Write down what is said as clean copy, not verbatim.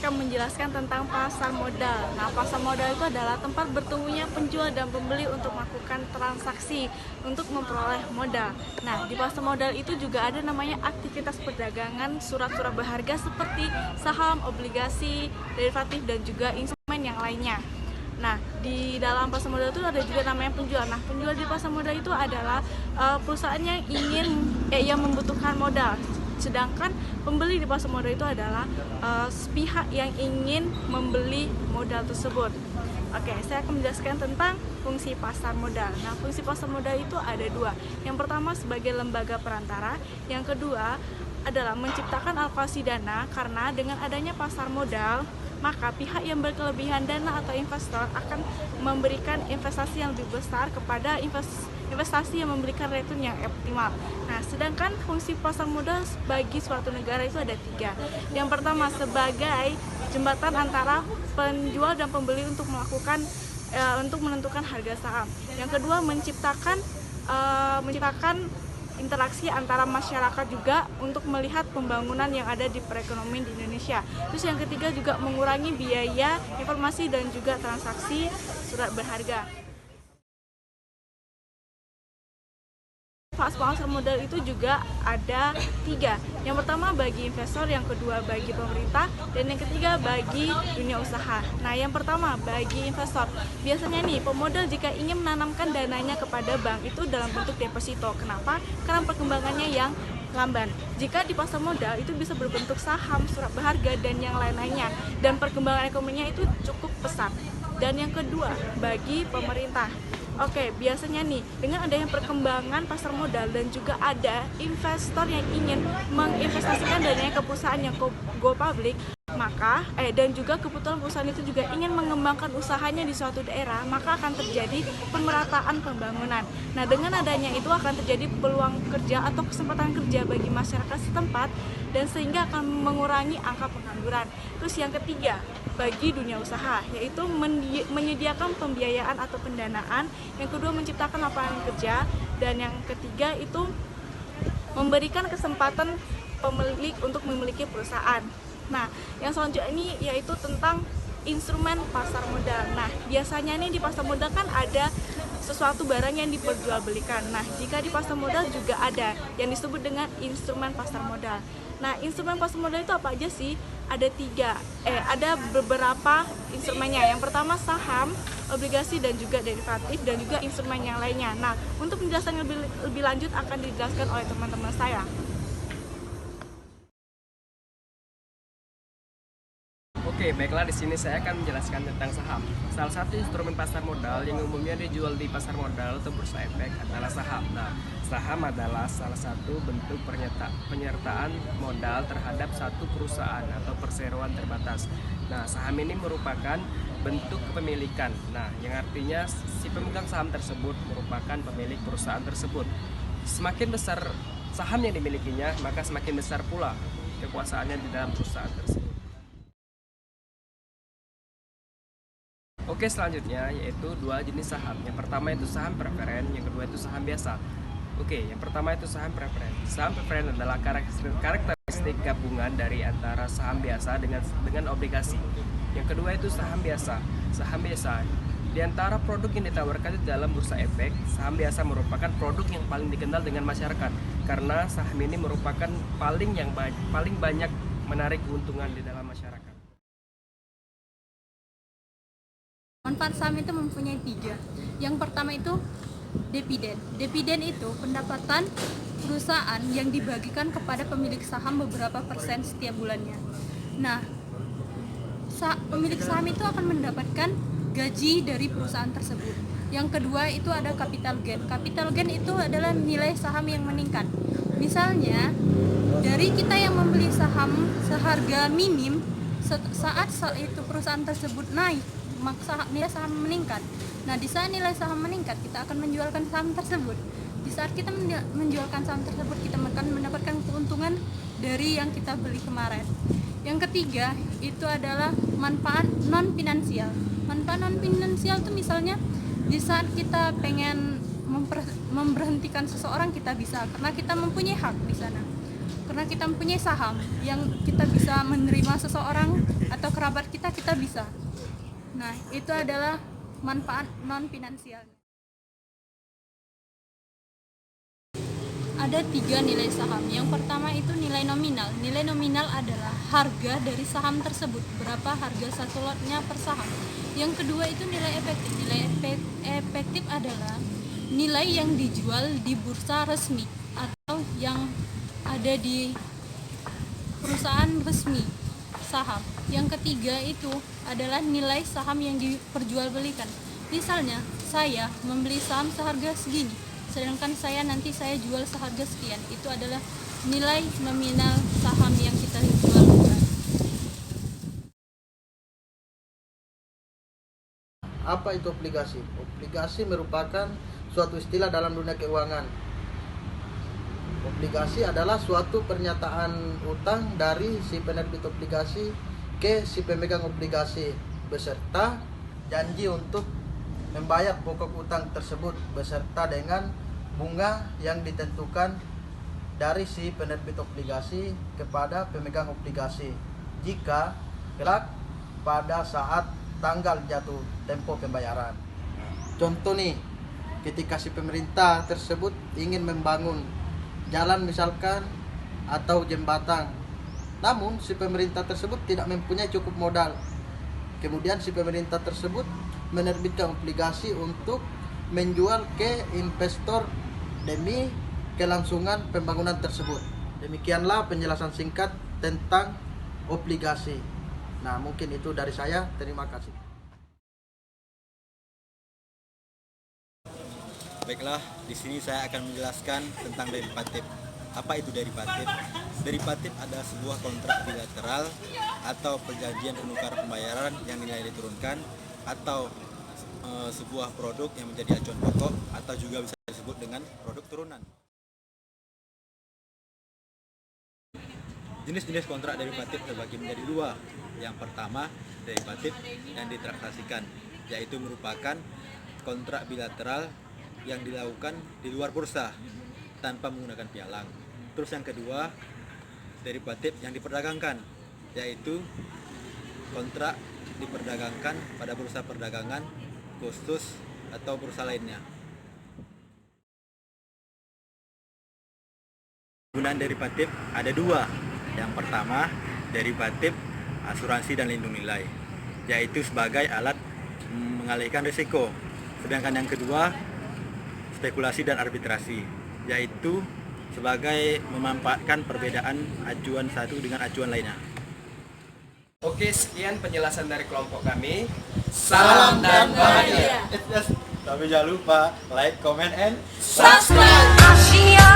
akan menjelaskan tentang pasar modal. Nah, pasar modal itu adalah tempat bertemunya penjual dan pembeli untuk melakukan transaksi untuk memperoleh modal. Nah, di pasar modal itu juga ada namanya aktivitas perdagangan surat-surat berharga seperti saham, obligasi, derivatif, dan juga instrumen yang lainnya. Nah, di dalam pasar modal itu ada juga namanya penjual. Nah, penjual di pasar modal itu adalah perusahaan yang yang membutuhkan modal. Sedangkan pembeli di pasar modal itu adalah pihak yang ingin membeli modal tersebut. Oke, saya akan menjelaskan tentang fungsi pasar modal. Nah, fungsi pasar modal itu ada dua. Yang pertama sebagai lembaga perantara, yang kedua adalah menciptakan alokasi dana, karena dengan adanya pasar modal, maka pihak yang berkelebihan dana atau investor akan memberikan investasi yang lebih besar kepada investasi yang memberikan return yang optimal. Nah, sedangkan fungsi pasar modal bagi suatu negara itu ada tiga. Yang pertama sebagai jembatan antara penjual dan pembeli untuk menentukan harga saham. Yang kedua menciptakan interaksi antara masyarakat juga untuk melihat pembangunan yang ada di perekonomian di Indonesia. Terus yang ketiga juga mengurangi biaya informasi dan juga transaksi surat berharga. Pasar modal itu juga ada tiga. Yang pertama bagi investor, yang kedua bagi pemerintah, dan yang ketiga bagi dunia usaha. Nah, yang pertama bagi investor. Biasanya nih pemodal jika ingin menanamkan dananya kepada bank itu dalam bentuk deposito. Kenapa? Karena perkembangannya yang lamban. Jika di pasar modal itu bisa berbentuk saham, surat berharga, dan yang lain-lainnya. Dan perkembangan ekonominya itu cukup pesat. Dan yang kedua bagi pemerintah. Oke, biasanya nih dengan adanya perkembangan pasar modal dan juga ada investor yang ingin menginvestasikan dananya ke perusahaan yang go public, maka dan juga kebetulan perusahaan itu juga ingin mengembangkan usahanya di suatu daerah, maka akan terjadi pemerataan pembangunan. Nah, dengan adanya itu akan terjadi peluang kerja atau kesempatan kerja bagi masyarakat setempat, dan sehingga akan mengurangi angka pengangguran. Terus yang ketiga bagi dunia usaha, yaitu menyediakan pembiayaan atau pendanaan, yang kedua menciptakan lapangan kerja, dan yang ketiga itu memberikan kesempatan pemilik untuk memiliki perusahaan. Nah, yang selanjutnya ini yaitu tentang instrumen pasar modal. Nah, biasanya nih di pasar modal kan ada sesuatu barang yang diperjualbelikan. Nah, jika di pasar modal juga ada yang disebut dengan instrumen pasar modal. Nah, instrumen pasar modal itu apa aja sih? Ada beberapa instrumennya. Yang pertama saham, obligasi, dan juga derivatif, dan juga instrumen yang lainnya. Nah, untuk penjelasan lebih lanjut akan dijelaskan oleh teman-teman saya. Oke, baiklah, di sini saya akan menjelaskan tentang saham. Salah satu instrumen pasar modal yang umumnya dijual di pasar modal atau bursa efek adalah saham. Nah, saham adalah salah satu bentuk penyertaan modal terhadap satu perusahaan atau perseroan terbatas. Nah, saham ini merupakan bentuk kepemilikan. Nah, yang artinya si pemegang saham tersebut merupakan pemilik perusahaan tersebut. Semakin besar saham yang dimilikinya, maka semakin besar pula kekuasaannya di dalam perusahaan tersebut. Oke, selanjutnya yaitu dua jenis saham. Yang pertama itu saham preferen, yang kedua itu saham biasa. Oke, yang pertama itu saham preferen. Saham preferen adalah karakteristik gabungan dari antara saham biasa dengan obligasi. Yang kedua itu saham biasa. Saham biasa di antara produk yang ditawarkan di dalam bursa efek, saham biasa merupakan produk yang paling dikenal dengan masyarakat karena saham ini merupakan paling banyak menarik keuntungan di dalam masyarakat. Manfaat saham itu mempunyai tiga. Yang pertama itu dividen. Dividen itu pendapatan perusahaan yang dibagikan kepada pemilik saham beberapa persen setiap bulannya. Nah, pemilik saham itu akan mendapatkan gaji dari perusahaan tersebut. Yang kedua itu ada capital gain. Capital gain itu adalah nilai saham yang meningkat. Misalnya, dari kita yang membeli saham seharga minim, saat itu perusahaan tersebut naik, maka nilai saham meningkat. Nah, di saat nilai saham meningkat, kita akan menjualkan saham tersebut. Di saat kita menjualkan saham tersebut, kita akan mendapatkan keuntungan dari yang kita beli kemarin. Yang ketiga, itu adalah manfaat non-finansial. Manfaat non-finansial itu misalnya di saat kita pengen memberhentikan seseorang, kita bisa, karena kita mempunyai hak di sana. Karena kita mempunyai saham yang kita bisa menerima seseorang atau kerabat kita bisa. Nah, itu adalah manfaat non finansial. Ada 3 nilai saham. Yang pertama itu nilai nominal. Nilai nominal adalah harga dari saham tersebut, berapa harga satu lotnya per saham. Yang kedua itu nilai efektif. Nilai efektif adalah nilai yang dijual di bursa resmi atau yang ada di perusahaan resmi saham. Yang ketiga itu adalah nilai saham yang diperjualbelikan. Misalnya, saya membeli saham seharga segini, sedangkan nanti saya jual seharga sekian. Itu adalah nilai nominal saham yang kita jual. Apa itu obligasi? Obligasi merupakan suatu istilah dalam dunia keuangan. Obligasi adalah suatu pernyataan utang dari si penerbit obligasi ke si pemegang obligasi beserta janji untuk membayar pokok utang tersebut beserta dengan bunga yang ditentukan dari si penerbit obligasi kepada pemegang obligasi jika kelak pada saat tanggal jatuh tempo pembayaran. Contoh nih, ketika si pemerintah tersebut ingin membangun jalan misalkan atau jembatan, namun si pemerintah tersebut tidak mempunyai cukup modal. Kemudian si pemerintah tersebut menerbitkan obligasi untuk menjual ke investor demi kelangsungan pembangunan tersebut. Demikianlah penjelasan singkat tentang obligasi. Nah, mungkin itu dari saya. Terima kasih. Baiklah, di sini saya akan menjelaskan tentang derivatif. Apa itu derivatif? Derivatif adalah sebuah kontrak bilateral atau perjanjian penukar pembayaran yang nilai diturunkan atau sebuah produk yang menjadi acuan pokok atau juga bisa disebut dengan produk turunan. Jenis-jenis kontrak derivatif terbagi menjadi 2. Yang pertama, derivatif yang ditransaksikan, yaitu merupakan kontrak bilateral yang dilakukan di luar bursa tanpa menggunakan pialang. Terus yang kedua, derivatif yang diperdagangkan, yaitu kontrak diperdagangkan pada bursa perdagangan khusus atau bursa lainnya. Penggunaan derivatif ada 2. Yang pertama, derivatif asuransi dan lindung nilai, yaitu sebagai alat mengalihkan risiko. Sedangkan yang kedua, spekulasi dan arbitrasi, yaitu sebagai memanfaatkan perbedaan acuan satu dengan acuan lainnya. Oke, sekian penjelasan dari kelompok kami. Salam dan bahagia. Tapi jangan lupa like, comment, and Subscribe. Asia.